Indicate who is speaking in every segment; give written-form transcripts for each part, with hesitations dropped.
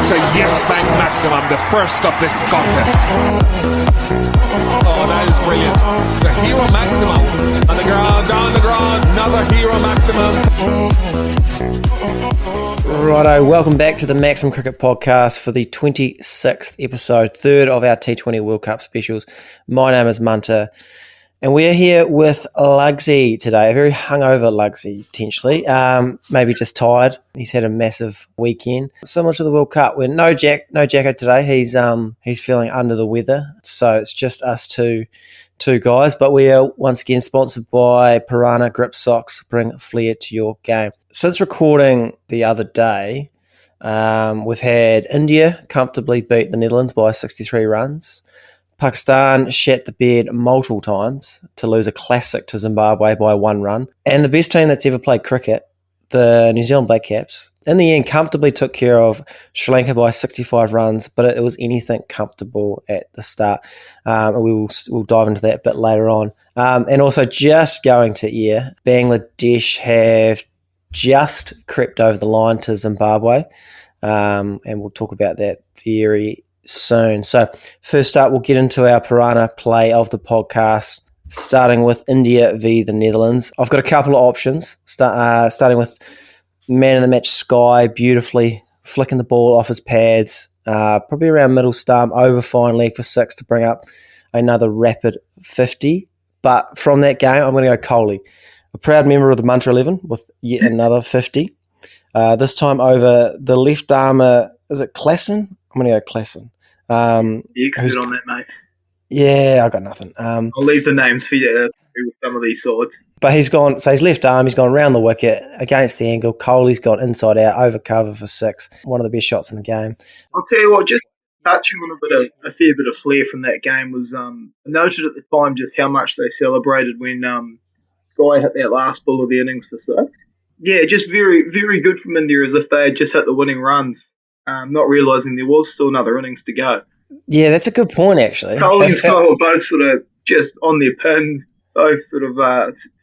Speaker 1: It's a yes bank maximum, the first of this contest. Oh, that is brilliant. It's a hero maximum. On the ground, down the ground, another hero maximum.
Speaker 2: Righto, welcome back to the Maximum Cricket Podcast for the 26th episode, third of our T20 World Cup specials. My name is Munter, and we're here with Lugsy today, a very hungover Lugsy, potentially, maybe just tired. He's had a massive weekend. Similar to the World Cup, we're no Jacko today. He's feeling under the weather, so it's just us two guys, but we are once again sponsored by Piranha Grip Socks. Bring flair to your game. Since recording the other day, we've had India comfortably beat the Netherlands by 63 runs. Pakistan shat the bed multiple times to lose a classic to Zimbabwe by 1 run. And the best team that's ever played cricket, the New Zealand Blackcaps, in the end comfortably took care of Sri Lanka by 65 runs, but it was anything comfortable at the start. We'll dive into that a bit later on. And also just going to air, Bangladesh have just crept over the line to Zimbabwe, and we'll talk about that very soon. So first up, we'll get into our Piranha play of the podcast, starting with India v the Netherlands. I've got a couple of options, starting with man of the match Sky, beautifully flicking the ball off his pads, probably around middle stump, over fine leg for 6 to bring up another rapid 50. But from that game, I'm going to go Kohli, a proud member of the Munter 11 with yet another 50. This time over the left armer, is it Klassen? I'm going to go Klassen.
Speaker 3: The expert on that, mate.
Speaker 2: Yeah, I got nothing.
Speaker 3: I'll leave the names for you with some of these sides.
Speaker 2: But he's gone, so his left arm, he's gone round the wicket against the angle. Kohli's gone inside out, over cover for 6. One of the best shots in the game.
Speaker 3: I'll tell you what, just touching on a fair bit of flair from that game was noted at the time just how much they celebrated when Sky hit that last ball of the innings for 6. Yeah, just very, very good from India, as if they had just hit the winning runs. Not realising there was still another innings to go.
Speaker 2: Yeah, that's a good point, actually.
Speaker 3: Kohli and Sky were both sort of just on their pins, both sort of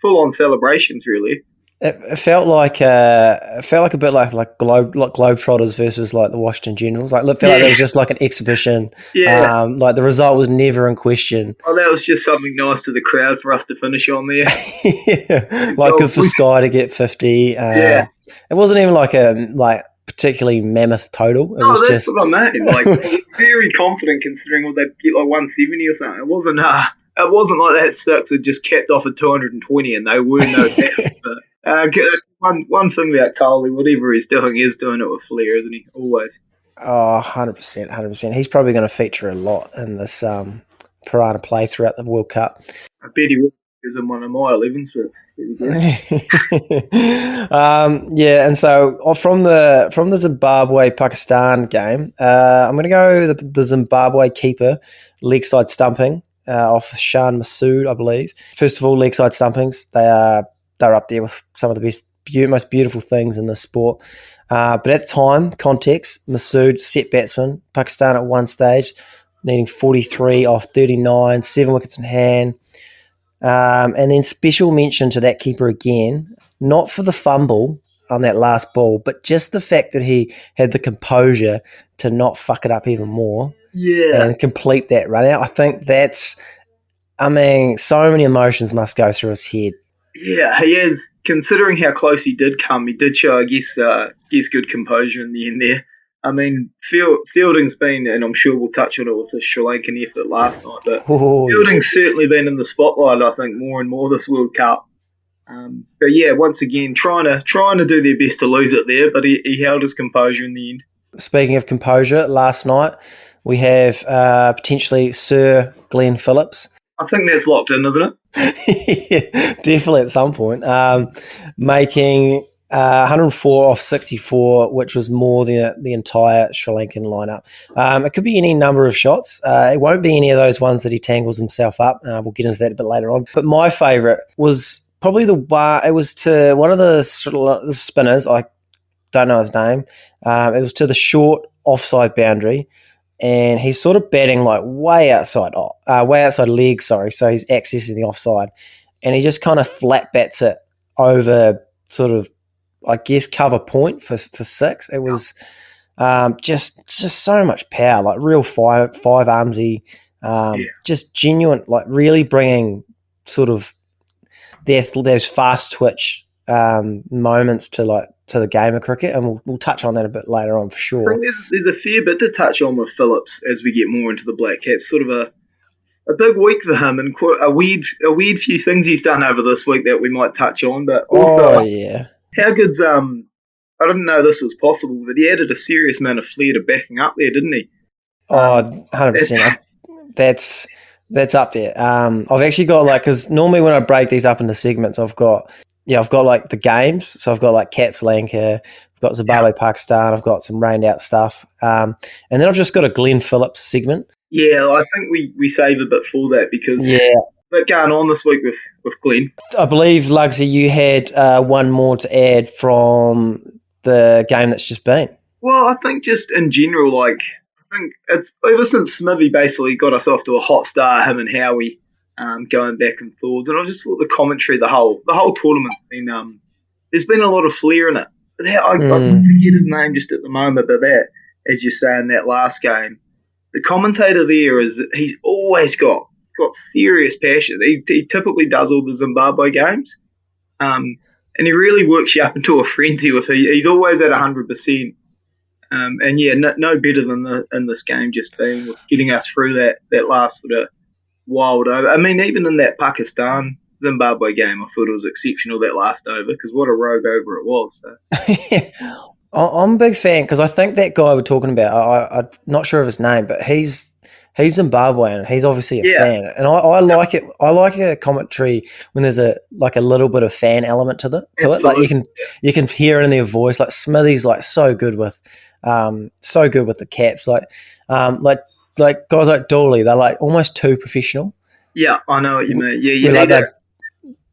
Speaker 3: full-on celebrations, really.
Speaker 2: It felt like a bit like Globetrotters versus like the Washington Generals. Like, it felt like it was just like an exhibition.
Speaker 3: Yeah.
Speaker 2: Like the result was never in question.
Speaker 3: Oh, that was just something nice to the crowd for us to finish on there.
Speaker 2: Yeah, like good for Sky to get 50. Yeah, it wasn't even like a particularly mammoth total. It was
Speaker 3: that's
Speaker 2: just
Speaker 3: what I mean. Like, very confident considering what they get, like 170 or something. It wasn't like that 6 had just capped off at 220 and they were no doubt. But one thing about Kohli, whatever he's doing it with flair, isn't he? Always.
Speaker 2: Oh, 100%. He's probably going to feature a lot in this Piranha play throughout the World Cup.
Speaker 3: I bet he will. Is in one of my 11s, but
Speaker 2: and so from the Zimbabwe Pakistan game, I'm going to go the Zimbabwe keeper leg side stumping off Shan Masood, I believe. First of all, leg side stumpings, they're up there with some of the best, most beautiful things in the sport. But at the time, context, Masood set batsman, Pakistan at one stage needing 43 off 39, 7 wickets in hand. And then special mention to that keeper again, not for the fumble on that last ball, but just the fact that he had the composure to not fuck it up even more and complete that run out. I think so many emotions must go through his head.
Speaker 3: Yeah, he is. Considering how close he did come, he did show, I guess good composure in the end there. I mean, fielding's been, and I'm sure we'll touch on it with the Sri Lankan effort last night, but fielding's certainly been in the spotlight, I think, more and more this World Cup. But yeah, once again, trying to do their best to lose it there, but he held his composure in the end. Speaking
Speaker 2: of composure, last night we have potentially Sir Glenn Phillips.
Speaker 3: I think that's locked in, isn't
Speaker 2: it? Yeah, definitely at some point. Making 104 off 64, which was more than the entire Sri Lankan lineup. It could be any number of shots. It won't be any of those ones that he tangles himself up. We'll get into that a bit later on. But my favourite was probably it was to one of the spinners. I don't know his name. It was to the short offside boundary. And he's sort of batting like way outside leg, sorry. So he's accessing the offside. And he just kind of flat bats it over sort of, I guess, cover point for 6. It was Just so much power, like real five armsy, just genuine, like really bringing sort of those fast twitch moments to the game of cricket, and we'll touch on that a bit later on for sure.
Speaker 3: I think there's a fair bit to touch on with Phillips as we get more into the Blackcaps. Sort of a big week for him, and quite a weird few things he's done over this week that we might touch on. But also, how good's I didn't know this was possible, but he added a serious amount of flair to backing up there, didn't he?
Speaker 2: 100%. That's up there. I've actually got because normally when I break these up into segments, I've got like the games. So I've got like Caps Lanka, I've got Zimbabwe, Pakistan, I've got some rained out stuff. And then I've just got a Glenn Phillips segment.
Speaker 3: Yeah, I think we save a bit for that because bit going on this week with Glenn.
Speaker 2: I believe, Lugsy, you had one more to add from the game that's just been.
Speaker 3: Well, I think just in general, I think it's ever since Smithy basically got us off to a hot start, him and Howie going back and forwards, and I just thought the commentary, the whole tournament's been there's been a lot of flair in it. I forget his name just at the moment, but that, as you say, in that last game, the commentator there he's always got serious passion. He typically does all the Zimbabwe games, and he really works you up into a frenzy with it. He's always at 100%. And yeah, no better than in this game just being getting us through that last sort of wild over. I mean, even in that Pakistan Zimbabwe game, I thought it was exceptional, that last over, because what a rogue over it was. So.
Speaker 2: I'm a big fan because I think that guy we're talking about, I'm not sure of his name, but he's Zimbabwean. He's obviously a fan, and I like it. I like a commentary when there's a little bit of fan element to it. Like you can hear it in their voice. Like Smithy's so good with the Caps. Like guys like Dooley, they're almost too professional.
Speaker 3: Yeah, I know what you mean. Yeah,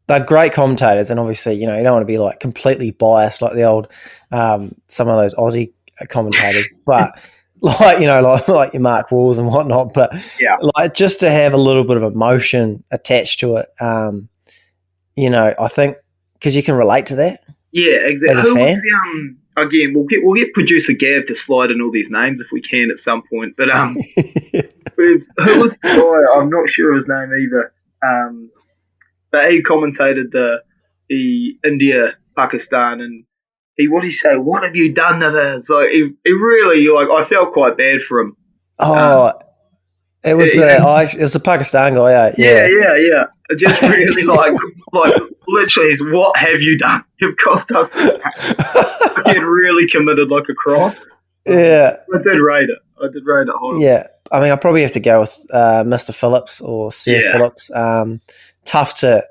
Speaker 2: they're great commentators, and obviously, you don't want to be completely biased like the old some of those Aussie commentators, but like your Mark Walls and whatnot. But just to have a little bit of emotion attached to it, I think because you can relate to that.
Speaker 3: Yeah, exactly.
Speaker 2: As a fan.
Speaker 3: Again, we'll get producer Gav to slide in all these names if we can at some point. But who was the guy? I'm not sure of his name either. But he commentated the India Pakistan, and what did he say? What have you done to this? He really I felt quite bad for him.
Speaker 2: It was it was a Pakistan guy.
Speaker 3: Yeah. Just really literally, what have you done? You've cost us. He really committed like a crime.
Speaker 2: Yeah,
Speaker 3: I did rate it highly.
Speaker 2: Yeah, I mean, I probably have to go with Mr. Phillips or Sir Phillips. Tough to.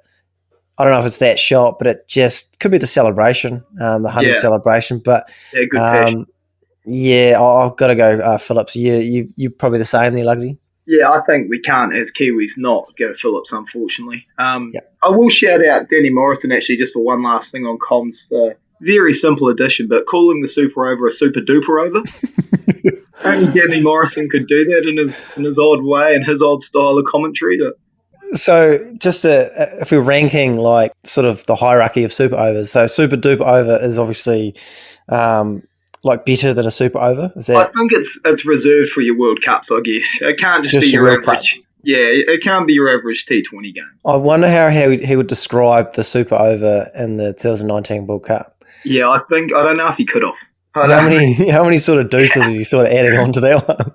Speaker 2: I don't know if it's that shot, but it just could be the celebration, the 100th celebration. But
Speaker 3: good passion.
Speaker 2: I've got to go Phillips. You probably the same there, Lugsy.
Speaker 3: Yeah, I think we can't, as Kiwis, not go Phillips, unfortunately. I will shout out Danny Morrison, actually, just for one last thing on comms. Very simple addition, but calling the super over a super duper over. Only Danny Morrison could do that in his odd way and his odd style of commentary.
Speaker 2: So just if we're ranking sort of the hierarchy of super overs, so super duper over is obviously better than a super over? Is that?
Speaker 3: I think it's reserved for your World Cups, I guess. It can't just be your average. Cup. Yeah, it can't be your average T20 game.
Speaker 2: I wonder how he would describe the super over in the 2019 World Cup.
Speaker 3: Yeah, I don't know if he could have.
Speaker 2: How many sort of dupers is he sort of adding on to that one?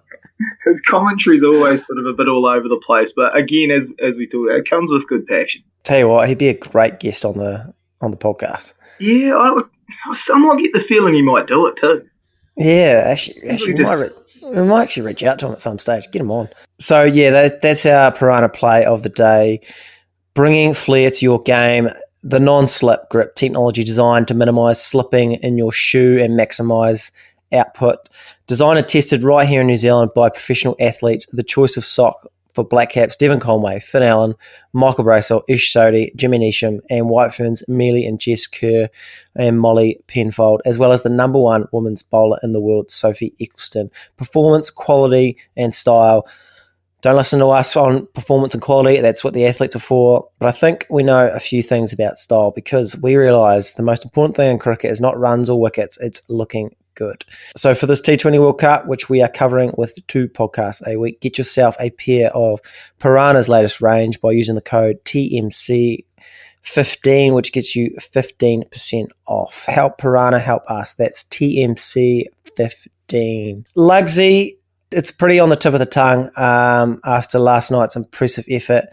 Speaker 3: His commentary's always sort of a bit all over the place, but again, as we talked about, it comes with good passion.
Speaker 2: Tell you what, he'd be a great guest on the podcast.
Speaker 3: Yeah, I might get the feeling he might do it too.
Speaker 2: Yeah, actually, we might actually reach out to him at some stage. Get him on. So yeah, that's our Piranha play of the day. Bringing flair to your game. The non-slip grip technology designed to minimise slipping in your shoe and maximise output. Designed and tested right here in New Zealand by professional athletes. The choice of sock for Blackcaps, Devon Conway, Finn Allen, Michael Bracewell, Ish Sodhi, Jimmy Neesham, and White Ferns, Mealy and Jess Kerr, and Molly Penfold, as well as the number one women's bowler in the world, Sophie Eccleston. Performance, quality, and style. Don't listen to us on performance and quality. That's what the athletes are for. But I think we know a few things about style because we realise the most important thing in cricket is not runs or wickets. It's looking good. So for this T20 World Cup, which we are covering with 2 podcasts a week, get yourself a pair of Piranha's latest range by using the code TMC15, which gets you 15% off. Help Piranha, help us. That's TMC15. Lugsy, it's pretty on the tip of the tongue after last night's impressive effort.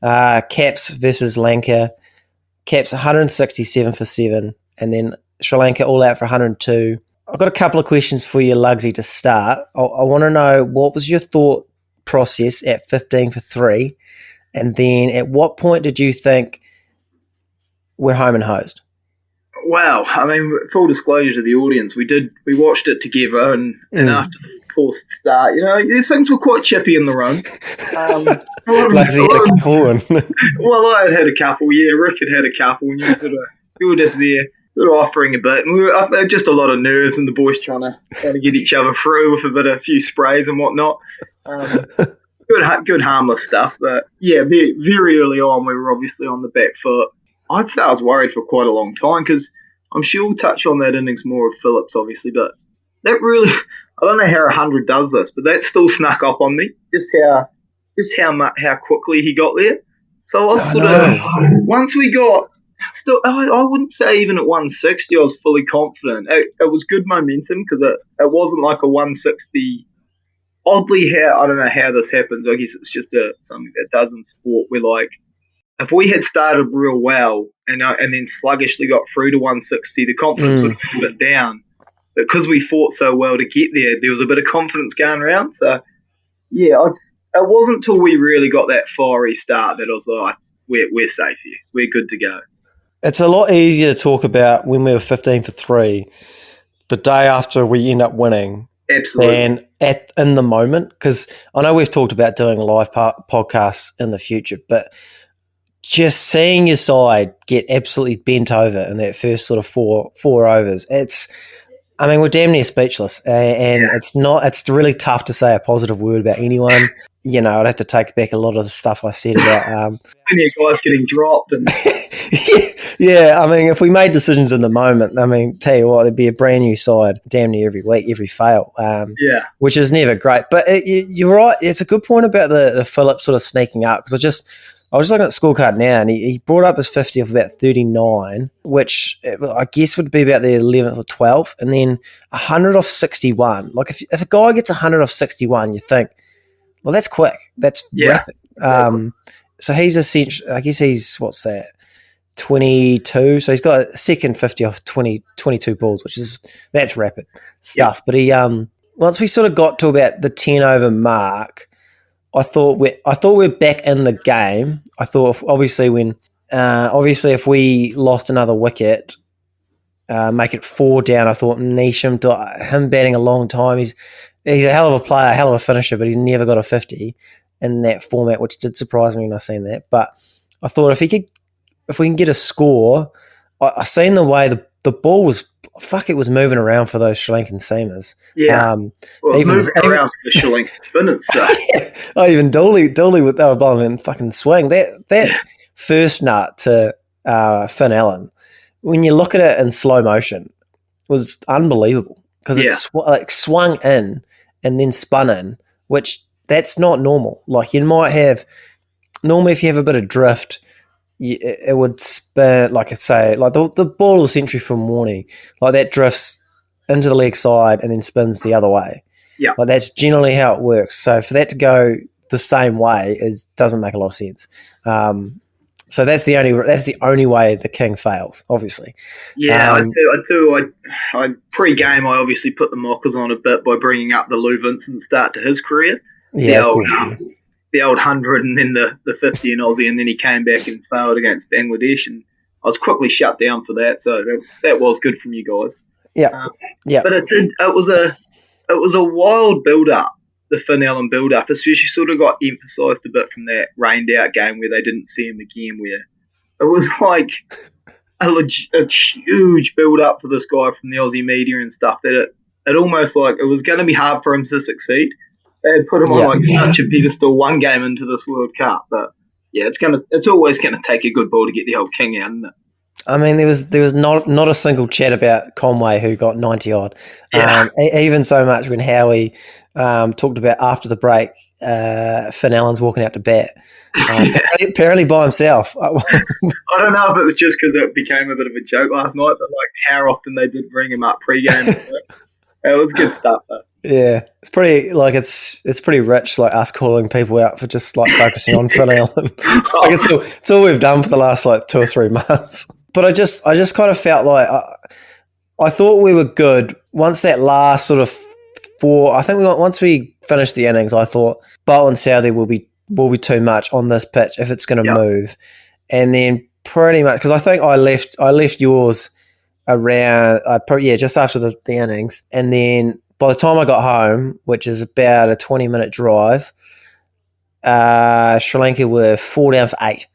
Speaker 2: Caps versus Lanka. Caps 167 for 7, and then Sri Lanka all out for 102. I've got a couple of questions for you, Lugsy, to start. I want to know, what was your thought process at 15 for 3, and then at what point did you think we're home and hosed?
Speaker 3: Wow, I mean, full disclosure to the audience, we watched it together, and after the forced start, things were quite chippy in the run.
Speaker 2: Lugsy had a couple.
Speaker 3: Well, I had a couple, yeah. Rick had a couple, and you were just there, sort of offering a bit, and we were just a lot of nerves, and the boys trying to get each other through with a few sprays and whatnot. Good harmless stuff, but yeah, very early on, we were obviously on the back foot. I'd say I was worried for quite a long time, because I'm sure we'll touch on that innings more of Phillips, obviously, but that really, I don't know how 100 does this, but that still snuck up on me, just how quickly he got there. So I was once we got, I wouldn't say even at 160 I was fully confident. It was good momentum, because it wasn't like a 160. Oddly, I don't know how this happens. I guess it's just something that does in sport, where like, if we had started real well and then sluggishly got through to 160, the confidence would be a bit down. But because we fought so well to get there was a bit of confidence going around. So, yeah, it wasn't until we really got that fiery start that I was like, we're safe here. We're good to go.
Speaker 2: It's a lot easier to talk about when we were 15 for 3 the day after we end up winning.
Speaker 3: Absolutely.
Speaker 2: And in the moment, because I know we've talked about doing live podcasts in the future, but just seeing your side get absolutely bent over in that first sort of four overs, we're damn near speechless, and it's really tough to say a positive word about anyone. I'd have to take back a lot of the stuff I said about
Speaker 3: guys getting dropped and
Speaker 2: yeah, if we made decisions in the moment, tell you what, there'd be a brand new side damn near every week, every fail, which is never great. But you're right, it's a good point about the Phillips sort of sneaking up, because I was just looking at the scorecard now, and he brought up his 50 of about 39, which I guess would be about the 11th or 12th, and then 100 off 61. Like, if a guy gets 100 off 61, you think, well, that's quick. That's rapid. So he's essentially, I guess what's that, 22? So he's got a second 50 off 22 balls, that's rapid stuff. Yep. But he, once we sort of got to about the 10 over mark, I thought we're back in the game. I thought obviously if we lost another wicket, make it 4 down, I thought Neesham, him batting a long time, he's a hell of a player, a hell of a finisher, but he's never got a 50 in that format, which did surprise me when I seen that. But I thought if we can get a score, I seen the way the ball was, it was moving around for those Sri Lankan seamers.
Speaker 3: Yeah. It was moving around for the Sri Lankan spinners. So.
Speaker 2: Even Dooley, they were bowling in fucking swing. That first nut to Finn Allen, when you look at it in slow motion, was unbelievable, because it swung in and then spun in, which that's not normal. Like, you might have, normally if you have a bit of drift, it would spin, like I'd say, like the ball of the century from Warney, like that drifts into the leg side and then spins the other way.
Speaker 3: Yeah,
Speaker 2: like that's generally how it works. So for that to go the same way doesn't make a lot of sense. So that's the only way the king fails, obviously.
Speaker 3: Yeah, I do. I pre-game, I obviously put the mockers on a bit by bringing up the Lou Vincent start to his career.
Speaker 2: Yeah,
Speaker 3: the old 100 and then the 50 in Aussie, and then he came back and failed against Bangladesh, and I was quickly shut down for that. So that was good from you guys.
Speaker 2: Yeah,
Speaker 3: But it was a wild build-up, the Finn Allen build-up, especially sort of got emphasised a bit from that rained-out game where they didn't see him again, where it was like a huge build-up for this guy from the Aussie media and stuff, that it almost like it was going to be hard for him to succeed. They had put him on such a pedestal one game into this World Cup, but yeah, it's always gonna take a good ball to get the old king out, isn't it?
Speaker 2: I mean, there was not a single chat about Conway who got 90 odd.
Speaker 3: Yeah.
Speaker 2: Even so much when Howie talked about after the break, Finn Allen's walking out to bat. Apparently by himself.
Speaker 3: I don't know if it was just because it became a bit of a joke last night, but like how often they did bring him up pre-game. It was good stuff though.
Speaker 2: Yeah, it's pretty it's pretty rich, like us calling people out for just like focusing on Finn Allen. Like it's all we've done for the last like 2 or 3 months. But I just kind of felt like I thought we were good once that last sort of 4. I think once we finished the innings, I thought Boult and Southee will be too much on this pitch if it's going to move, and then pretty much because I think I left yours around just after the innings, and then by the time I got home, which is about a 20-minute drive, Sri Lanka were 4 down for 8.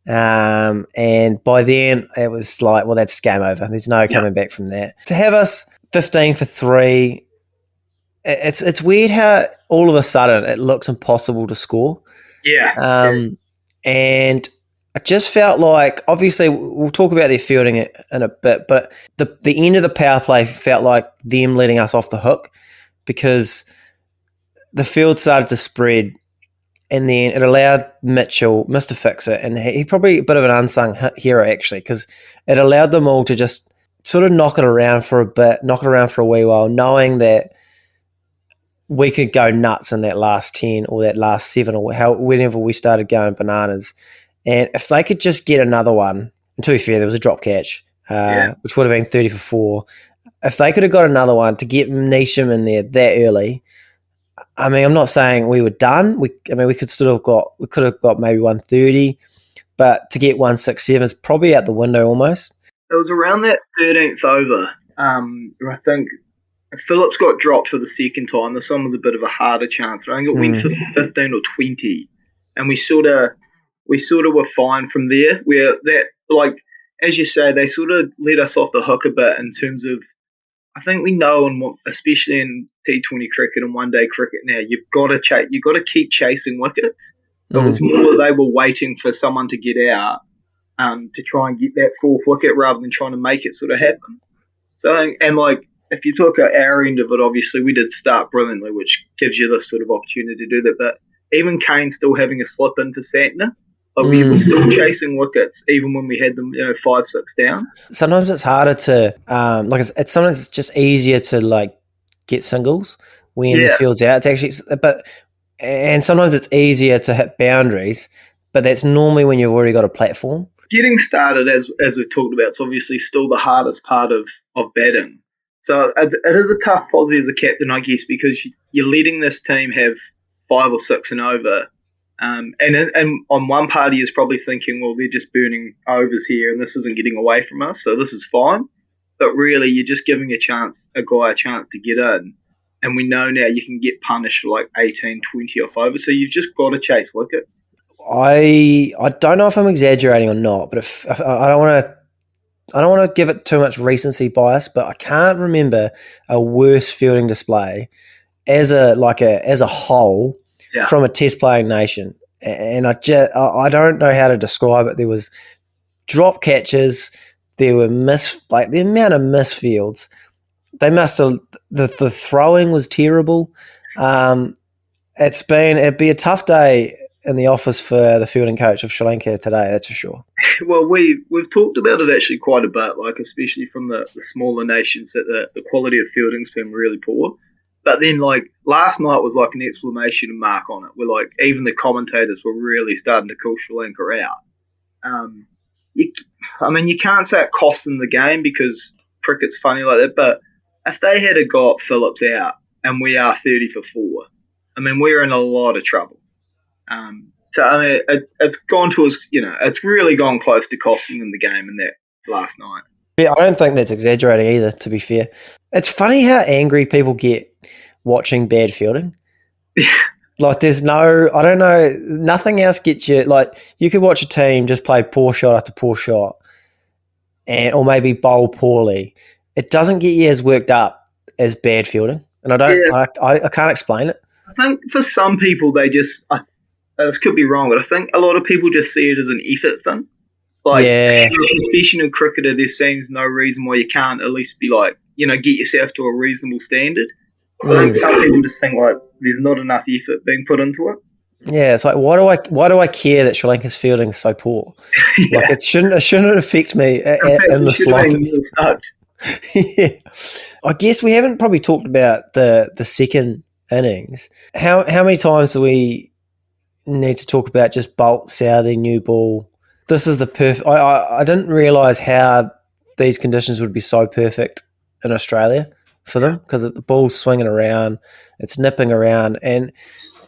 Speaker 2: And by then it was like, well, that's game over. There's no coming back from that. To have us 15 for 3, it's weird how all of a sudden it looks impossible to score.
Speaker 3: Yeah.
Speaker 2: And I just felt like, obviously, we'll talk about their fielding in a bit, but the end of the power play felt like them letting us off the hook because the field started to spread, and then it allowed Mitchell, Mr. Fix-It, and he probably a bit of an unsung hero actually, because it allowed them all to just sort of knock it around for a bit, knock it around for a wee while, knowing that we could go nuts in that last 10 or that last 7 or whenever we started going bananas. And if they could just get another one, and to be fair, there was a drop catch, which would have been 30 for 4. If they could have got another one to get Nisham in there that early, I mean, I'm not saying we were done. We could have got maybe 130, but to get 167 is probably out the window almost.
Speaker 3: It was around that 13th over. I think Phillips got dropped for the second time. This one was a bit of a harder chance. I think it went for 15 or 20, and we sort of were fine from there. Where that, like as you say, they sort of let us off the hook a bit in terms of, I think we know, especially in T20 cricket and one-day cricket now, you've got to keep chasing wickets. It was more that they were waiting for someone to get out to try and get that 4th wicket rather than trying to make it sort of happen. So, and like if you took our end of it, obviously we did start brilliantly, which gives you this sort of opportunity to do that. But even Kane still having a slip into Santner. We were still chasing wickets even when we had them, 5-6 down.
Speaker 2: Sometimes it's harder to sometimes it's just easier to like get singles when the field's out. It's actually, and sometimes it's easier to hit boundaries, but that's normally when you've already got a platform. Getting
Speaker 3: started, as we've talked about, it's obviously still the hardest part of batting. So it is a tough posse as a captain, I guess, because you're letting this team have 5 or 6 and over. And on one party is probably thinking, well, they're just burning overs here and this isn't getting away from us, so this is fine. But really, you're just giving a guy a chance to get in. And we know now you can get punished for like 18, 20 off over, so you've just got to chase wickets.
Speaker 2: I don't know if I'm exaggerating or not, but if I don't want to give it too much recency bias, but I can't remember a worse fielding display as a whole. Yeah. From a test playing nation, and I don't know how to describe it. There was drop catches, there were the amount of misfields. They must have the throwing was terrible. It'd be a tough day in the office for the fielding coach of Sri Lanka today. That's for sure.
Speaker 3: Well, we've talked about it actually quite a bit, like especially from the smaller nations, that the quality of fielding's been really poor. But then, like, last night was like an exclamation mark on it, where, like, even the commentators were really starting to call Sri Lanka out. You can't say it cost them the game because cricket's funny like that, but if they had got Phillips out and we are 30 for 4, we're in a lot of trouble. It's gone to us, it's really gone close to costing them the game in that last night.
Speaker 2: Yeah, I don't think that's exaggerating either, to be fair. It's funny how angry people get watching bad fielding. Like I don't know, nothing else gets you, like you could watch a team just play poor shot after poor shot or maybe bowl poorly. It doesn't get you as worked up as bad fielding. And I can't explain it.
Speaker 3: I think for some people this could be wrong, but I think a lot of people just see it as an effort thing. Like,
Speaker 2: Yeah.
Speaker 3: if you're a professional cricketer, there seems no reason why you can't at least be like, get yourself to a reasonable standard. So I think some people just think like there's not enough effort being put into it.
Speaker 2: Yeah, it's like why do I care that Sri Lanka's fielding is so poor?
Speaker 3: Yeah.
Speaker 2: Like it shouldn't affect me
Speaker 3: In fact,
Speaker 2: in
Speaker 3: we
Speaker 2: the
Speaker 3: should have been
Speaker 2: slightest.
Speaker 3: more stoked.
Speaker 2: Yeah. I guess we haven't probably talked about the second innings. How many times do we need to talk about just Boult, Southee, new ball? This is the perfect. I didn't realise how these conditions would be so perfect in Australia for them because the ball's swinging around, it's nipping around, and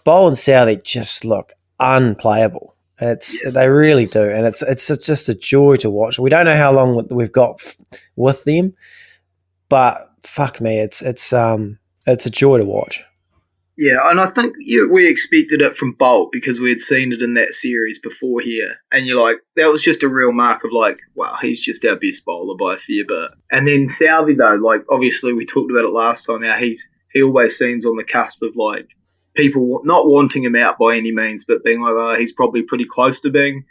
Speaker 2: Boult and Southee just look unplayable. They really do, and it's just a joy to watch. We don't know how long we've got with them, but fuck me, it's a joy to watch.
Speaker 3: Yeah, and I think we expected it from Boult because we had seen it in that series before here. And you're like, that was just a real mark of like, wow, he's just our best bowler by a fair bit. And then Southee, though, like, obviously we talked about it last time, how he always seems on the cusp of like people not wanting him out by any means, but being like, oh, he's probably pretty close to being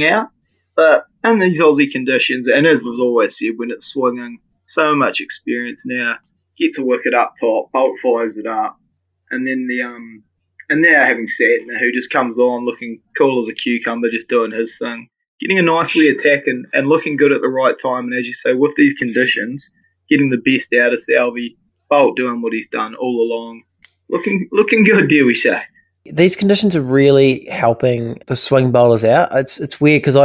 Speaker 3: out. But in these Aussie conditions, and as we've always said, when it's swinging, so much experience now, gets a wicket up top, Boult follows it up. And then and now having Santner, who just comes on looking cool as a cucumber, just doing his thing, getting a nice wee attack and looking good at the right time. And as you say, with these conditions, getting the best out of Southee, Boult doing what he's done all along, looking good, dare we say?
Speaker 2: These conditions are really helping the swing bowlers out. It's weird because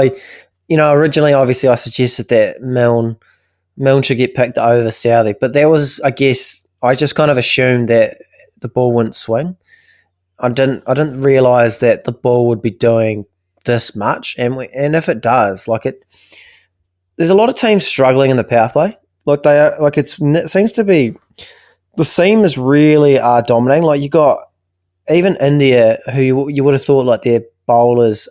Speaker 2: originally obviously I suggested that Milne should get picked over Southee, but that was, I guess, I just kind of assumed that the ball wouldn't swing. I didn't realize that the ball would be doing this much, and if it does, there's a lot of teams struggling in the power play. It seems to be the seamers really are dominating. Like you got even India, who you would have thought like their bowlers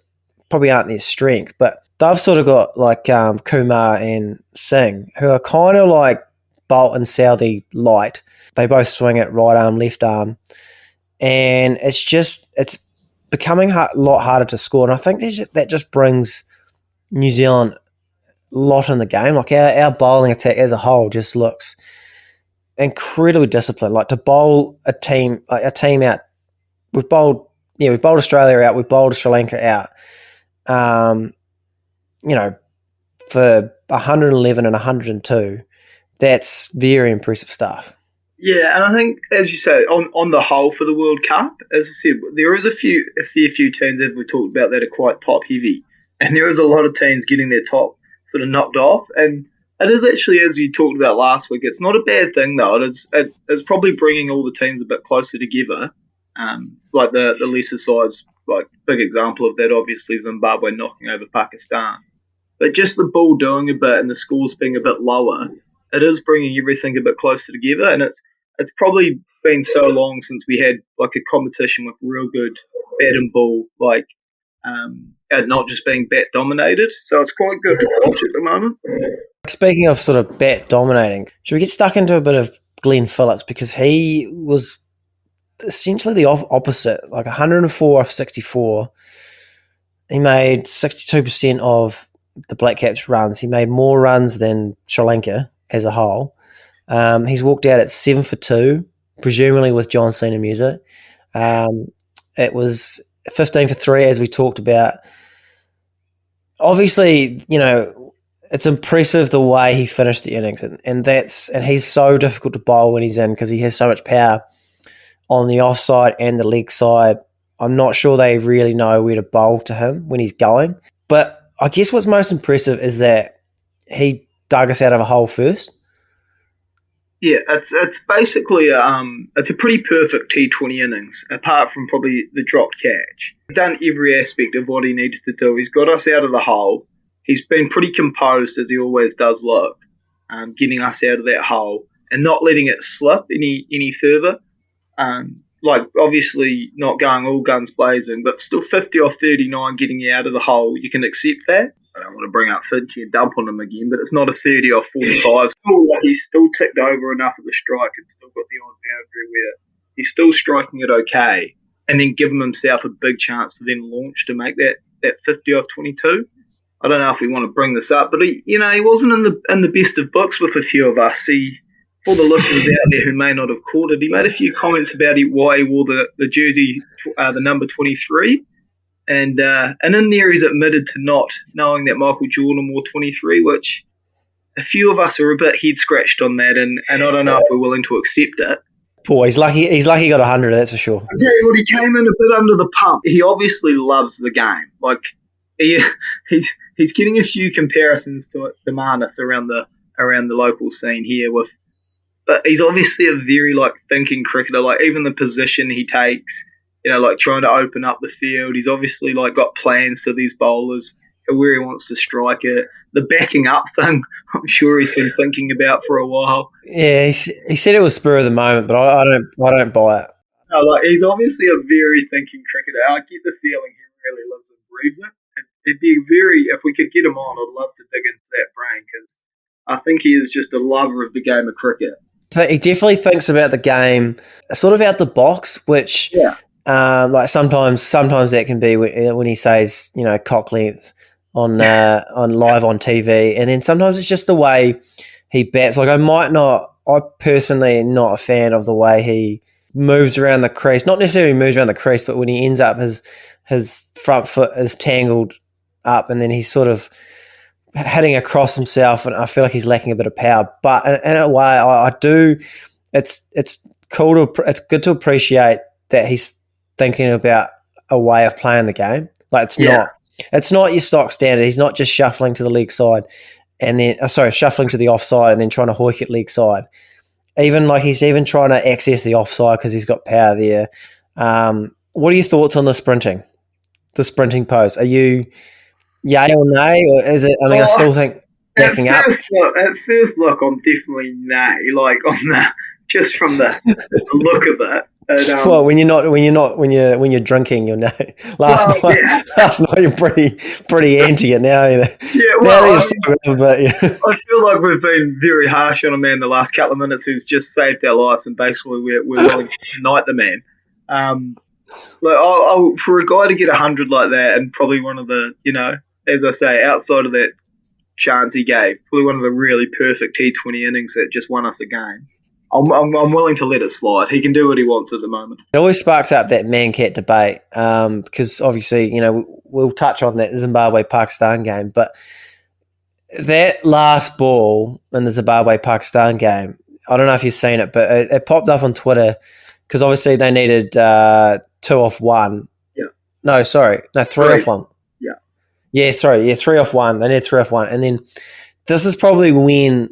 Speaker 2: probably aren't their strength, but they've sort of got like Kumar and Singh, who are kind of like Boult and Southee light. They both swing it right arm, left arm. And it's becoming a lot harder to score. And I think that just brings New Zealand a lot in the game. Like our bowling attack as a whole just looks incredibly disciplined. Like to bowl a team out. We've bowled Australia out. We've bowled Sri Lanka out. For 111 and 102, that's very impressive stuff.
Speaker 3: Yeah, and I think, as you say, on the whole for the World Cup, as I said, there is a fair few teams, as we talked about, that are quite top heavy, and there is a lot of teams getting their top sort of knocked off. And it is actually, as you talked about last week, it's not a bad thing though. It's probably bringing all the teams a bit closer together. Like the lesser size, like big example of that, obviously Zimbabwe knocking over Pakistan. But just the ball doing a bit and the scores being a bit lower, it is bringing everything a bit closer together. And it's probably been so long since we had like a competition with real good bat and ball, like and not just being bat dominated. So it's quite good to watch at the moment.
Speaker 2: Speaking of sort of bat dominating, should we get stuck into a bit of Glenn Phillips, because he was essentially the opposite, like 104 off 64. He made 62% of the Blackcaps runs. He made more runs than Sri Lanka as a whole. He's walked out at 7 for 2, presumably with John Cena music. It was 15 for 3, as we talked about. Obviously, it's impressive the way he finished the innings, and he's so difficult to bowl when he's in because he has so much power on the offside and the leg side. I'm not sure they really know where to bowl to him when he's going. But I guess what's most impressive is that he dug us out of a hole first.
Speaker 3: Yeah, it's basically it's a pretty perfect T20 innings, apart from probably the dropped catch. He's done every aspect of what he needed to do. He's got us out of the hole. He's been pretty composed, as he always does look, getting us out of that hole and not letting it slip any further. Like obviously not going all guns blazing, but still 50 off 39 getting you out of the hole. You can accept that. I don't want to bring up Finchie and dump on him again, but it's not a 30 off 45. He's still ticked over enough at the strike and still got the odd boundary where he's still striking it okay, and then giving himself a big chance to then launch to make that 50 off 22. I don't know if we want to bring this up, but he wasn't in the best of books with a few of us. For the listeners out there who may not have caught it, he made a few comments about why he wore the jersey, the number 23, and in there he's admitted to not knowing that Michael Jordan wore 23, which a few of us are a bit head scratched on that, and I don't know if we're willing to accept it.
Speaker 2: Boy, he's lucky. He's lucky he got 100. That's for sure.
Speaker 3: I tell you what, he came in a bit under the pump. He obviously loves the game. Like he's getting a few comparisons to Manus around the local scene here but he's obviously a very thinking cricketer. Like even the position he takes, trying to open up the field. He's obviously got plans to these bowlers, where he wants to strike it. The backing up thing, I'm sure he's been thinking about for a while.
Speaker 2: Yeah, he said it was spur of the moment, but I don't buy it.
Speaker 3: No, he's obviously a very thinking cricketer. I get the feeling he really lives and breathes it. It'd be if we could get him on, I'd love to dig into that brain, because I think he is just a lover of the game of cricket.
Speaker 2: So he definitely thinks about the game sort of out the box, which sometimes that can be when he says cock length on live on TV, and then sometimes it's just the way he bats. I personally am not a fan of the way he moves around the crease. Not necessarily moves around the crease, but when he ends up his front foot is tangled up, and then he's sort of hitting across himself, and I feel like he's lacking a bit of power. But in a way, I do. It's cool it's good to appreciate that he's thinking about a way of playing the game. It's not your stock standard. He's not just shuffling to the leg side and then shuffling to the offside and then trying to hoik it leg side. He's even trying to access the offside because he's got power there. What are your thoughts on the sprinting pose? Are you yay or nay, or is it? I mean, I still think backing up.
Speaker 3: At first look, I'm definitely nay. Just from the look of it. And,
Speaker 2: well, when you're drinking, you're nay. Last night you're pretty anti it now.
Speaker 3: Yeah, well, I feel like we've been very harsh on a man the last couple of minutes who's just saved our lives, and basically we're willing to knight the man. For a guy to get 100 like that, and probably one of the, as I say, outside of that chance he gave, probably one of the really perfect T20 innings that just won us a game. I'm willing to let it slide. He can do what he wants at the moment.
Speaker 2: It always sparks up that man-cat debate because obviously, we'll touch on that Zimbabwe-Pakistan game, but that last ball in the Zimbabwe-Pakistan game, I don't know if you've seen it, but it popped up on Twitter because obviously they needed 2 off 1.
Speaker 3: Yeah.
Speaker 2: No, sorry. No, 3 off 1.
Speaker 3: Yeah.
Speaker 2: Yeah, sorry. Yeah, 3 off 1. They needed 3 off 1. And then this is probably when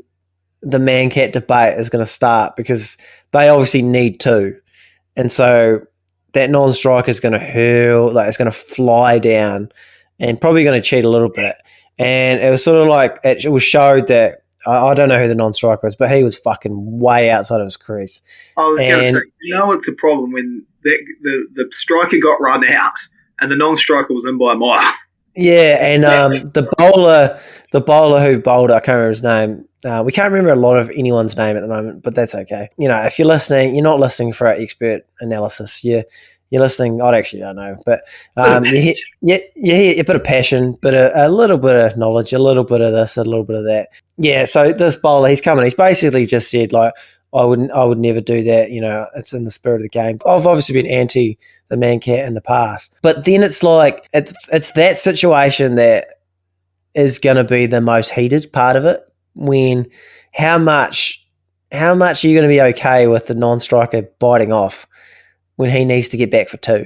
Speaker 2: the man-cat debate is going to start because they obviously need 2. And so that non-striker is going to hurl, it's going to fly down and probably going to cheat a little bit. And it was sort of it was showed that, I don't know who the non-striker is, but he was fucking way outside of his crease.
Speaker 3: I was going to say, it's a problem when the striker got run out and the non-striker was in by a mile.
Speaker 2: Yeah, and the bowler who bowled, I can't remember his name. We can't remember a lot of anyone's name at the moment, but that's okay. If you're listening, you're not listening for an expert analysis. You're listening. I actually don't know, but you hear a bit of passion, but a little bit of knowledge, a little bit of this, a little bit of that. Yeah. So this bowler, he's coming. He's basically just said I would never do that. It's in the spirit of the game. I've obviously been anti the man-cat in the past, but then it's it's that situation that is going to be the most heated part of it. When how much are you going to be okay with the non-striker biting off when he needs to get back for 2?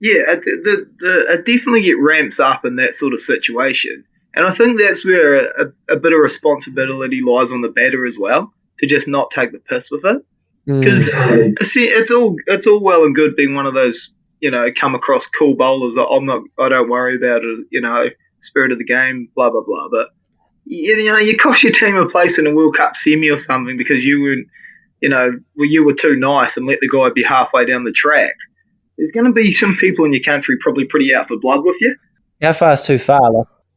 Speaker 3: Yeah, it definitely get ramps up in that sort of situation, and I think that's where a bit of responsibility lies on the batter as well, to just not take the piss with it, because it's all well and good being one of those come across cool bowlers. I don't worry about it, spirit of the game, blah blah blah, but. You cost your team a place in a World Cup semi or something because you were too nice and let the guy be halfway down the track. There's going to be some people in your country probably pretty out for blood with you.
Speaker 2: How far is too far?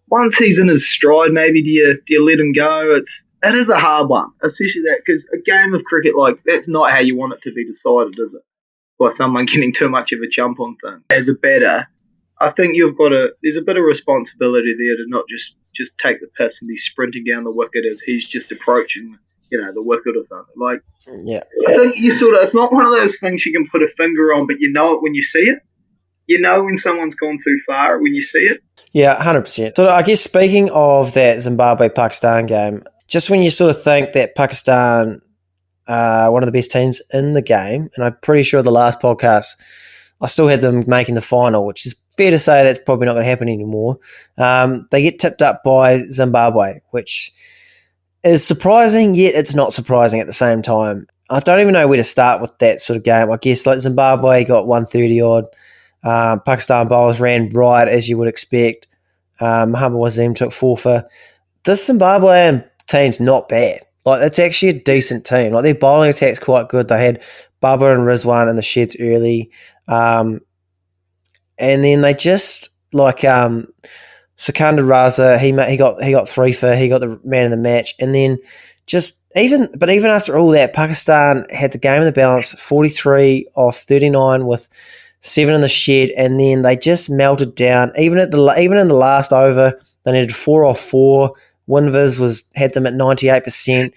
Speaker 3: Once he's in his stride, maybe do you let him go? It is a hard one, especially that because a game of cricket that's not how you want it to be decided, is it? By someone getting too much of a jump on things. As a batter, I think there's a bit of responsibility there to not just take the piss and be sprinting down the wicket as he's just approaching, the wicket or something. Like,
Speaker 2: Yeah.
Speaker 3: I think it's not one of those things you can put a finger on, but you know it when you see it. You know when someone's gone too far when you see it.
Speaker 2: Yeah, 100%. So I guess speaking of that Zimbabwe-Pakistan game, just when you sort of think that Pakistan are one of the best teams in the game, and I'm pretty sure the last podcast I still had them making the final, which is fair to say that's probably not going to happen anymore. They get tipped up by Zimbabwe, which is surprising, yet it's not surprising at the same time. I don't even know where to start with that sort of game. I guess like Zimbabwe got 130 odd. Pakistan bowlers ran right as you would expect. Muhammad Wasim took 4 for. This Zimbabwean team's not bad. Like, it's actually a decent team. Like, their bowling attack's quite good. They had Bubba and Rizwan in the sheds early. And then they just, like, Sikandar Raza, he got 3 for, he got the man of the match. And then even after all that, Pakistan had the game in the balance, 43 off 39 with 7 in the shed, and then they just melted down. Even in the last over, they needed 4 off 4. Winviz had them at 98%,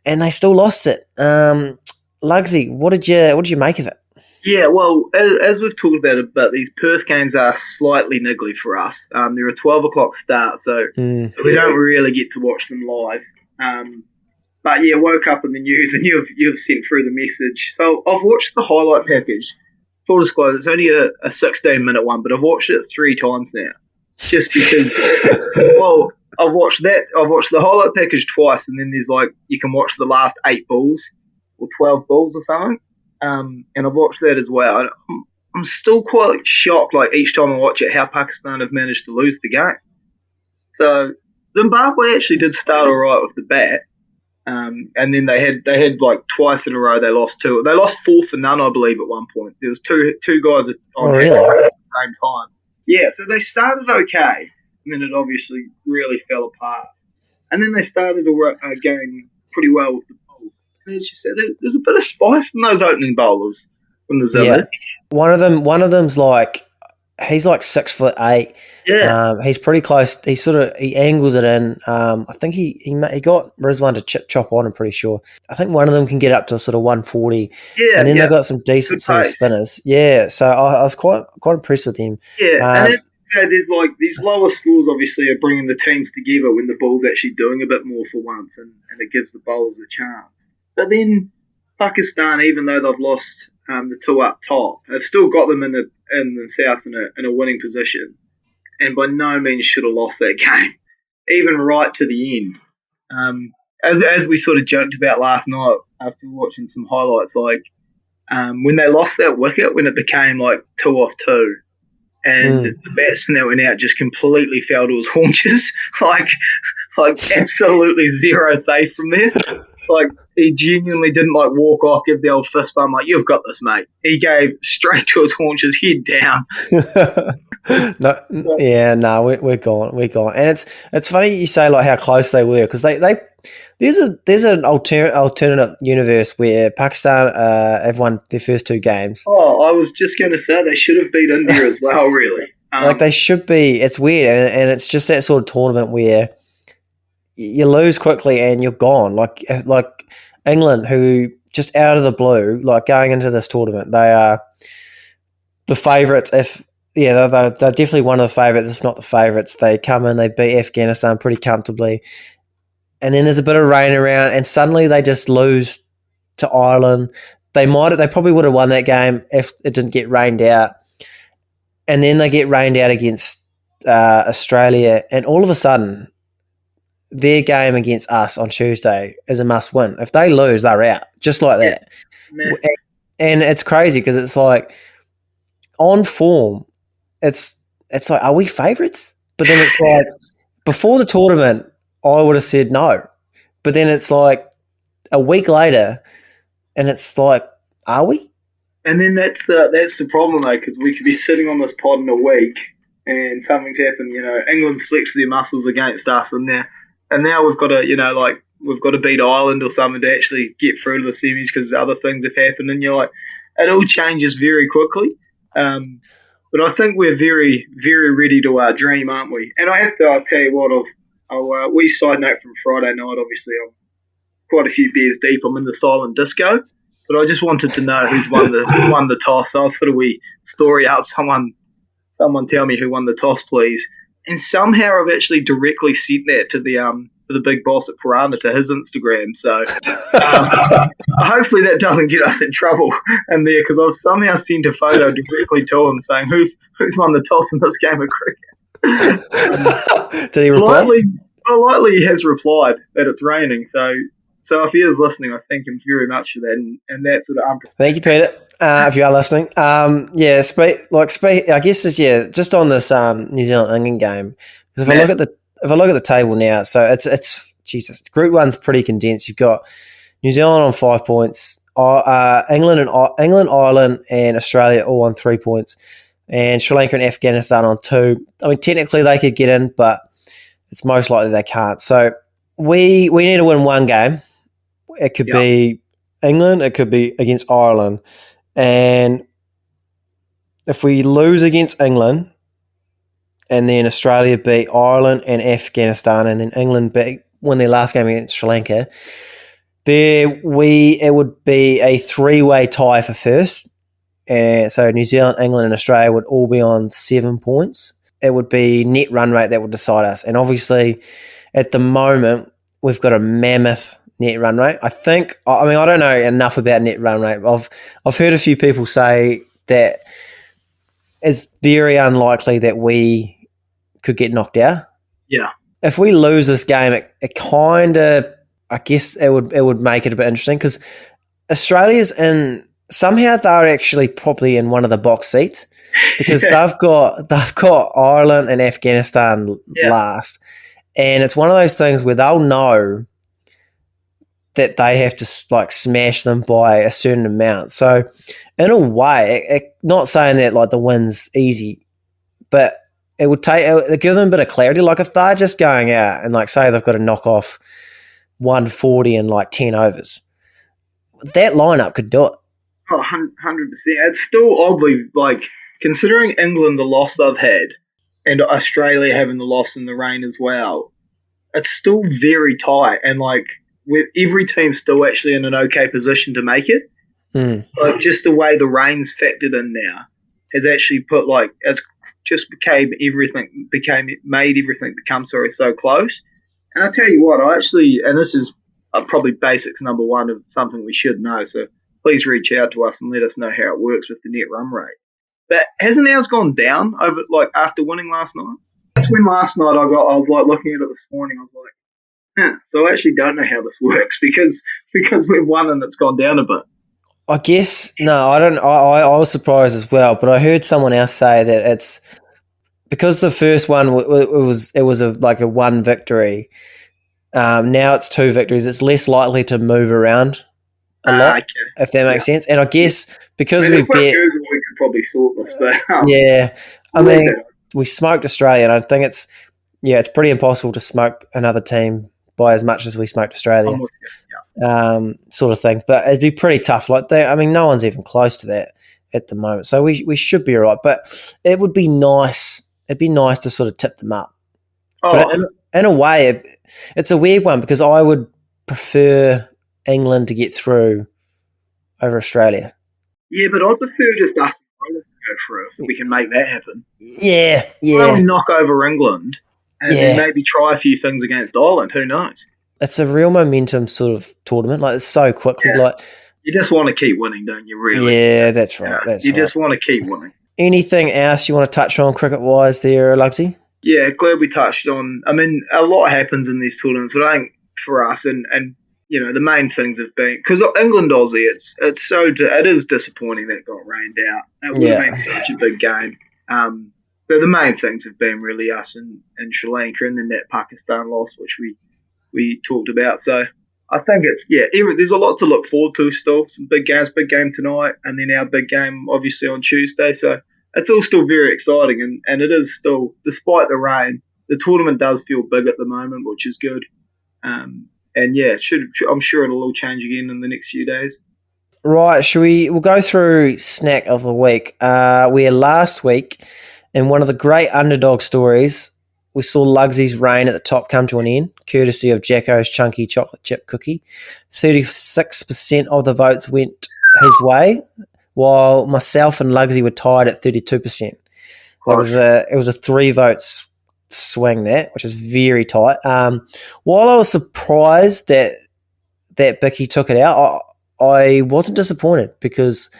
Speaker 2: and they still lost it. Lugsy, what did you make of it?
Speaker 3: Yeah, well, as we've talked about these Perth games are slightly niggly for us. They're a 12 o'clock start, so we don't really get to watch them live. But yeah, woke up in the news and you've sent through the message. So I've watched the highlight package. Full disclosure, it's only a 16-minute one, but I've watched it 3 times now. Just because, well, I've watched the highlight package twice, and then there's you can watch the last 8 balls or 12 balls or something. And I've watched that as well. And I'm still quite shocked, each time I watch it, how Pakistan have managed to lose the game. So Zimbabwe actually did start all right with the bat. And then they had twice in a row they lost 2. They lost 4 for none, I believe, at one point. There was two guys on
Speaker 2: really?
Speaker 3: at the same time. Yeah, so they started okay, and then it obviously really fell apart. And then they started going pretty well with the bowl. And as you said, there's a bit of spice in those opening bowlers from the Zimmer.
Speaker 2: Yeah. One of them's he's 6'8".
Speaker 3: Yeah.
Speaker 2: He's pretty close. He angles it in. I think he got Rizwan to chop on, I'm pretty sure. I think one of them can get up to sort of 140.
Speaker 3: Yeah.
Speaker 2: And then they've got some decent sort of spinners. Yeah. So I was quite impressed with him.
Speaker 3: Yeah. And there's these lower schools obviously are bringing the teams together when the ball's actually doing a bit more for once, and it gives the bowlers a chance. But then Pakistan, even though they've lost the 2 up top, have still got them in the south in a winning position, and by no means should have lost that game, even right to the end. As we sort of joked about last night after watching some highlights, when they lost that wicket, when it became 2 off 2, and the batsman that went out just completely fell to his haunches, absolutely zero faith from there. He genuinely didn't walk off, give the old fist bump, you've got this, mate. He gave straight to his haunches, head down.
Speaker 2: We're gone. And it's funny you say how close they were, because there's an alternative universe where Pakistan have won their first 2 games.
Speaker 3: Oh, I was just going to say they should have beat India as well, really.
Speaker 2: They should be. It's weird, and it's just that sort of tournament where you lose quickly and you're gone. Like England, who just out of the blue, going into this tournament, they are the favourites. They're definitely one of the favourites, if not the favourites. They come in, they beat Afghanistan pretty comfortably, and then there's a bit of rain around, and suddenly they just lose to Ireland. They probably would have won that game if it didn't get rained out, and then they get rained out against Australia, and all of a sudden, their game against us on Tuesday is a must-win. If they lose, they're out, just like that. And it's crazy because it's on form, it's are we favourites? But then it's before the tournament, I would have said no. But then it's a week later, and it's are we?
Speaker 3: And then that's the problem, though, because we could be sitting on this pod in a week and something's happened. England's flexed their muscles against us, and now we've got to, we've got to beat Ireland or something to actually get through to the semis because other things have happened, and it all changes very quickly. But I think we're very, very ready to dream, aren't we? And I have to tell you what, wee side note from Friday night, obviously, I'm quite a few beers deep. I'm in the silent disco. But I just wanted to know who's won the toss. So I'll put a wee story out. Someone tell me who won the toss, please. And somehow I've actually directly sent that to the big boss at Piranha, to his Instagram. So hopefully that doesn't get us in trouble in there, because I've somehow sent a photo directly to him saying who's won the toss in this game of cricket.
Speaker 2: Did he reply?
Speaker 3: Politely he has replied that it's raining. So if he is listening, I thank him very much for that, and that sort of.
Speaker 2: Thank you, Peter. If you are listening, I guess just on this New Zealand England game, because if I look at the table now, so it's Jesus. Group 1's pretty condensed. You've got New Zealand on 5 points, England, Ireland, and Australia all on 3 points, and Sri Lanka and Afghanistan on 2. I mean, technically they could get in, but it's most likely they can't. So we need to win one game. It could be England, it could be against Ireland. And if we lose against England and then Australia beat Ireland and Afghanistan and then England win their last game against Sri Lanka, it would be a 3-way tie for first. And so New Zealand, England and Australia would all be on 7 points. It would be net run rate that would decide us. And obviously at the moment we've got a mammoth net run rate. I don't know enough about net run rate. I've heard a few people say that it's very unlikely that we could get knocked out.
Speaker 3: Yeah.
Speaker 2: If we lose this game, it kind of, I guess it would make it a bit interesting, because Australia's in, somehow they're actually probably in one of the box seats, because they've got Ireland and Afghanistan last, and it's one of those things where they'll know that they have to smash them by a certain amount. So in a way, not saying that the win's easy, but it give them a bit of clarity. Like if they're just going out and say they've got to knock off 140 in 10 overs, that lineup could do it.
Speaker 3: Oh, 100%. It's still oddly, considering England, the loss they've had, and Australia having the loss in the rain as well, it's still very tight, and with every team still actually in an okay position to make it. Just the way the rain's factored in now has actually put made everything become so close. And I tell you what, and this is probably basics number one of something we should know, so please reach out to us and let us know how it works with the net run rate. But hasn't ours gone down over after winning last night? That's when last night I was looking at it this morning, I was like, so I actually don't know how this works, because we've won and it's gone down a bit.
Speaker 2: I guess no, I don't. I was surprised as well, but I heard someone else say that it's because the first one it was a one victory. Now it's 2 victories. It's less likely to move around a lot, if that makes sense. And I guess because we could
Speaker 3: probably sort this, but
Speaker 2: we smoked Australia, and I think it's pretty impossible to smoke another team by as much as we smoked Australia, sort of thing. But it'd be pretty tough. No one's even close to that at the moment, so we should be all right. But it would be nice. It'd be nice to sort of tip them up. But in a way, it's a weird one, because I would prefer England to get through over Australia.
Speaker 3: Yeah, but I'd prefer just us to go through if we can make that happen.
Speaker 2: Yeah.
Speaker 3: Why don't we knock over England and then maybe try a few things against Ireland? Who knows?
Speaker 2: It's a real momentum sort of tournament. It's so quickly.
Speaker 3: You just want to keep winning, don't you? Really?
Speaker 2: Yeah, that's right.
Speaker 3: You just want to keep winning.
Speaker 2: Anything else you want to touch on cricket-wise there, Lugsy?
Speaker 3: Yeah, glad we touched on. I mean, a lot happens in these tournaments, but I think for us, and the main things have been, because England Aussie, it is disappointing that it got rained out. It would have been such a big game. So the main things have been really us and Sri Lanka, and then that Pakistan loss, which we talked about. So I think there's a lot to look forward to still. Some big games, big game tonight, and then our big game obviously on Tuesday. So it's all still very exciting, and it is still, despite the rain, the tournament does feel big at the moment, which is good. I'm sure it'll all change again in the next few days.
Speaker 2: Right, we'll go through snack of the week. Where last week, in one of the great underdog stories, we saw Lugsy's reign at the top come to an end, courtesy of Jacko's chunky chocolate chip cookie. 36% of the votes went his way, while myself and Lugsy were tied at 32%. It was a 3 votes swing, which is very tight. While I was surprised that Bicky took it out, I wasn't disappointed because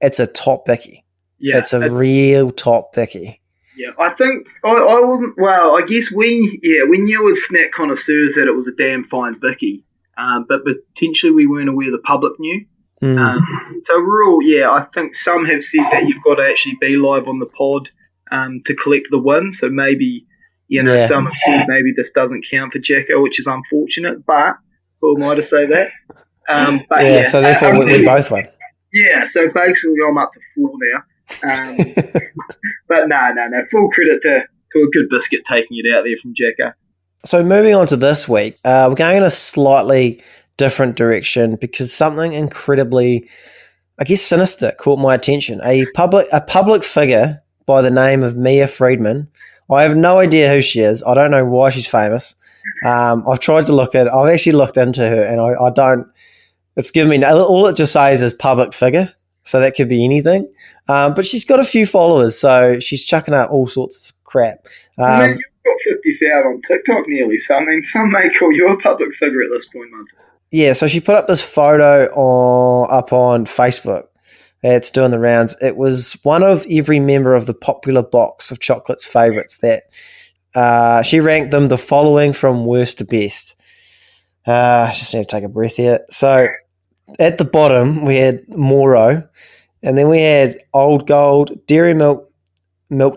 Speaker 2: it's a top Bicky. Yeah, it's a real top Bicky.
Speaker 3: Yeah, I think I wasn't. Well, I guess we knew as snack connoisseurs that it was a damn fine Bicky, but potentially we weren't aware the public knew. So we're all, I think some have said that you've got to actually be live on the pod to collect the win. So maybe some have said maybe this doesn't count for Jacko, which is unfortunate. But who am I to say that?
Speaker 2: So therefore we both won.
Speaker 3: Yeah, so basically I'm up to 4 now. But no, full credit to a good biscuit taking it out there from Jacko.
Speaker 2: So moving on to this week, we're going in a slightly different direction because something incredibly, I guess, sinister caught my attention. A public figure by the name of Mia Friedman. I have no idea who she is. I don't know why she's famous. I've tried to I've actually looked into her, and I don't. It's given me all it just says is public figure, so that could be anything. But she's got a few followers, so she's chucking out all sorts of crap.
Speaker 3: I mean, you've got 50,000 on TikTok nearly, so I mean, some may call you a public figure at this point, man.
Speaker 2: Yeah, so she put up this photo up on Facebook. It's doing the rounds. It was one of every member of the popular box of chocolate's favourites that she ranked them the following from worst to best. I just need to take a breath here. So at the bottom, we had Moro, and then we had Old Gold, Dairy Milk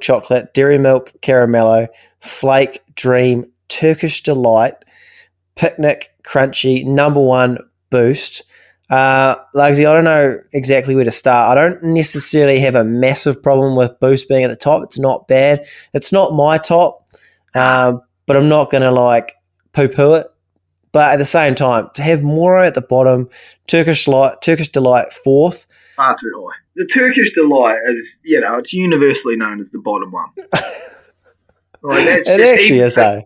Speaker 2: Chocolate, Dairy Milk Caramello, Flake, Dream, Turkish Delight, Picnic, Crunchy, Number One, Boost. Lugsy, I don't know exactly where to start. I don't necessarily have a massive problem with Boost being at the top. It's not bad. It's not my top, but I'm not going to poo-poo it. But at the same time, to have Moro at the bottom, Turkish Delight fourth.
Speaker 3: Far too high. The Turkish Delight is, it's universally known as the bottom one.
Speaker 2: It actually is, eh?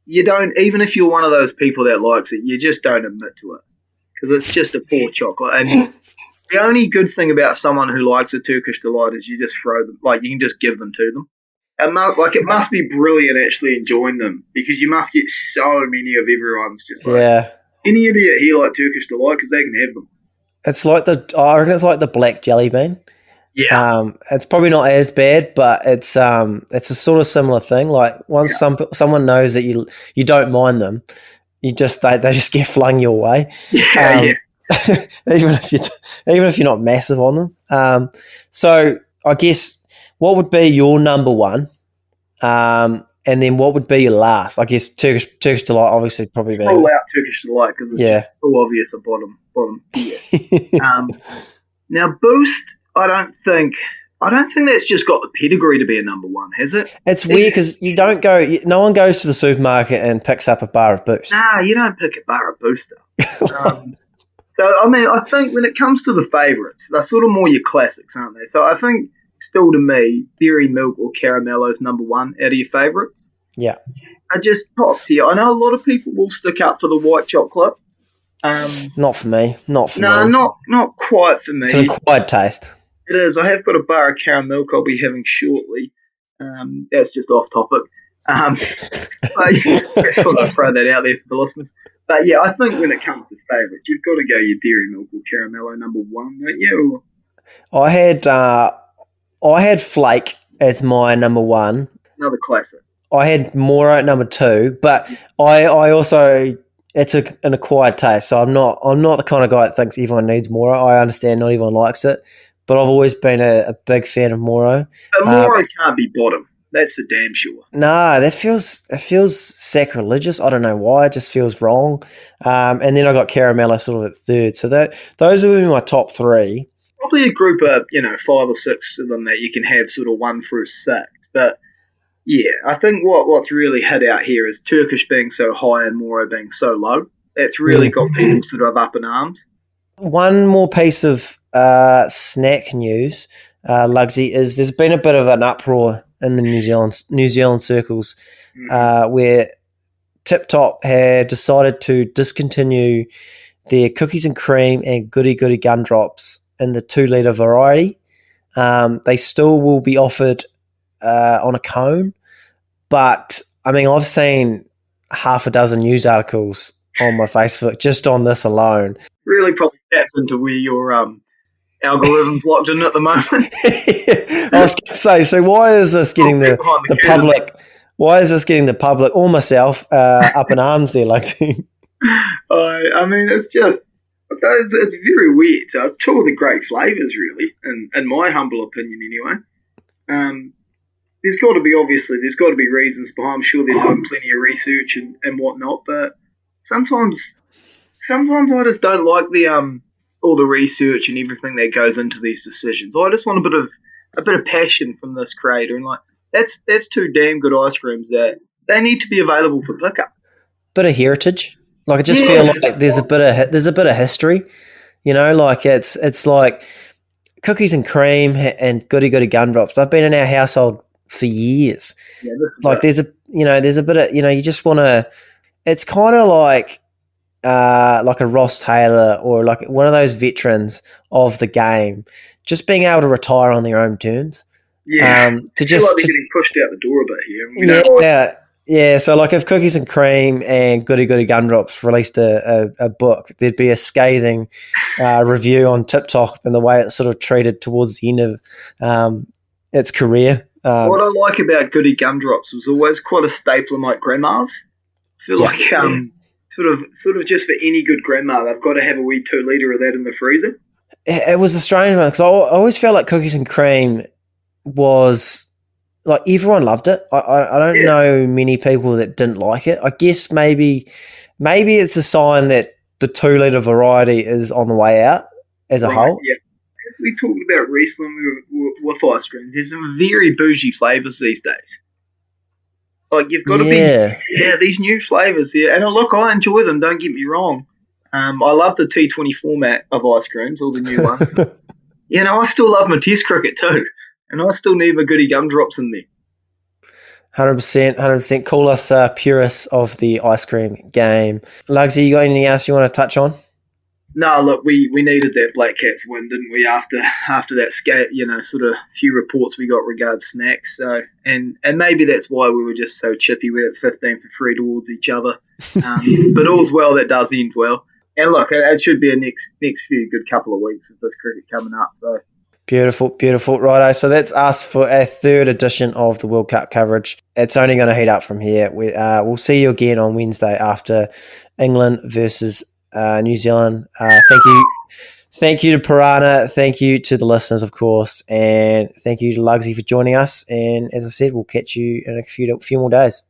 Speaker 3: You don't, even if you're one of those people that likes it, you just don't admit to it because it's just a poor chocolate. And the only good thing about someone who likes a Turkish Delight is you just throw them, you can just give them to them. And it must be brilliant actually enjoying them because you must get so many of everyone's just any idiot here like Turkish Delight because they can have them.
Speaker 2: It's I reckon it's like the black jelly bean.
Speaker 3: Yeah.
Speaker 2: It's probably not as bad, but it's a sort of similar thing. Like once someone knows that you don't mind them, they just get flung your way.
Speaker 3: Yeah.
Speaker 2: even if you're not massive on them. So I guess what would be your number one, and then what would be your last? I guess Turkish Delight obviously probably.
Speaker 3: Roll out Turkish Delight because it's just so obvious a bottom tier. Now Boost. I don't think that's just got the pedigree to be a number one, has it?
Speaker 2: It's weird because no one goes to the supermarket and picks up a bar of Boost.
Speaker 3: Nah, you don't pick a bar of Boost up. So, I mean, I think when it comes to the favourites, they're sort of more your classics, aren't they? So I think still to me, Dairy Milk or Caramello is number one out of your favourites.
Speaker 2: Yeah.
Speaker 3: Are just top tier. I know a lot of people will stick up for the white chocolate.
Speaker 2: Not for me.
Speaker 3: No, not quite for me.
Speaker 2: It's an acquired taste.
Speaker 3: It is. I have got a bar of caramel I'll be having shortly. That's just off topic. I just thought I'd throw that out there for the listeners. But yeah, I think when it comes to favourites, you've got to go your Dairy Milk or Caramello number one, don't you?
Speaker 2: I had Flake as my number one.
Speaker 3: Another classic.
Speaker 2: I had Moro at number two, but I also it's an acquired taste. So I'm not the kind of guy that thinks everyone needs Moro. I understand not everyone likes it. But I've always been a big fan of Moro.
Speaker 3: But Moro can't be bottom. That's for damn sure.
Speaker 2: Nah, it feels sacrilegious. I don't know why. It just feels wrong. And then I got Caramello sort of at third. So those would be my top three.
Speaker 3: Probably a group of 5 or 6 of them that you can have sort of 1 through 6. But yeah, I think what's really hit out here is Turkish being so high and Moro being so low. That's really got people sort of up in arms.
Speaker 2: One more piece of snack news, Lugsy, is there's been a bit of an uproar in the New Zealand circles where TipTop had decided to discontinue their cookies and cream and goody gumdrops in the 2 litre variety. They still will be offered on a cone, but I mean, I've seen half a dozen news articles on my Facebook just on this alone.
Speaker 3: Really probably taps into where your algorithm's locked in at the moment.
Speaker 2: I was going to say, so why is this getting the public? Why is this getting the public or myself up in arms there, Lugsy?
Speaker 3: I mean, it's very weird. It's 2 of the great flavours, really, in my humble opinion, anyway. There's got to be reasons behind. I'm sure they're doing plenty of research and whatnot, but sometimes I just don't like the all the research and everything that goes into these decisions. I just want a bit of passion from this creator, and like that's 2 damn good ice creams that they need to be available for pickup.
Speaker 2: Bit of heritage. Like I just feel like there's a bit of history, like it's like cookies and cream and goody gumdrops. They've been in our household for years.
Speaker 3: Yeah,
Speaker 2: there's a bit of, you just want to, it's kind of like a Ross Taylor or like one of those veterans of the game, just being able to retire on their own terms.
Speaker 3: Yeah. To just like they're getting pushed out the door a bit here.
Speaker 2: Yeah, so like if Cookies and Cream and Goody Gumdrops released a book, there'd be a scathing review on TipTop and the way it's sort of treated towards the end of its career.
Speaker 3: What I like about Goody Gumdrops was always quite a staple of my grandma's. I feel like sort of just for any good grandma, they've got to have a wee 2 litre of that in the freezer.
Speaker 2: It was a strange one because I always felt like Cookies and Cream was... like everyone loved it. I don't know many people that didn't like it. I guess maybe it's a sign that the 2 litre variety is on the way out as a whole.
Speaker 3: Yeah. As we talked about recently with ice creams, there's some very bougie flavours these days. Like you've got to be these new flavours here. And look, I enjoy them, don't get me wrong. I love the T20 format of ice creams, all the new ones. I still love my test cricket too. And I still need my Goody Gumdrops in there.
Speaker 2: 100%. Call us purists of the ice cream game. Lugsy, you got anything else you want to touch on?
Speaker 3: No, look, we needed that Blackcaps win, didn't we? After that skate, sort of few reports we got regarding snacks. So and maybe that's why we were just so chippy. We're at 15 for 3 towards each other. But all's well that does end well. And look, it should be a next few good couple of weeks of this cricket coming up. So.
Speaker 2: Beautiful. Righto. So that's us for our 3rd edition of the World Cup coverage. It's only going to heat up from here. We'll see you again on Wednesday after England versus New Zealand. Thank you to Piranha. Thank you to the listeners, of course. And thank you to Lugsy for joining us. And as I said, we'll catch you in a few more days.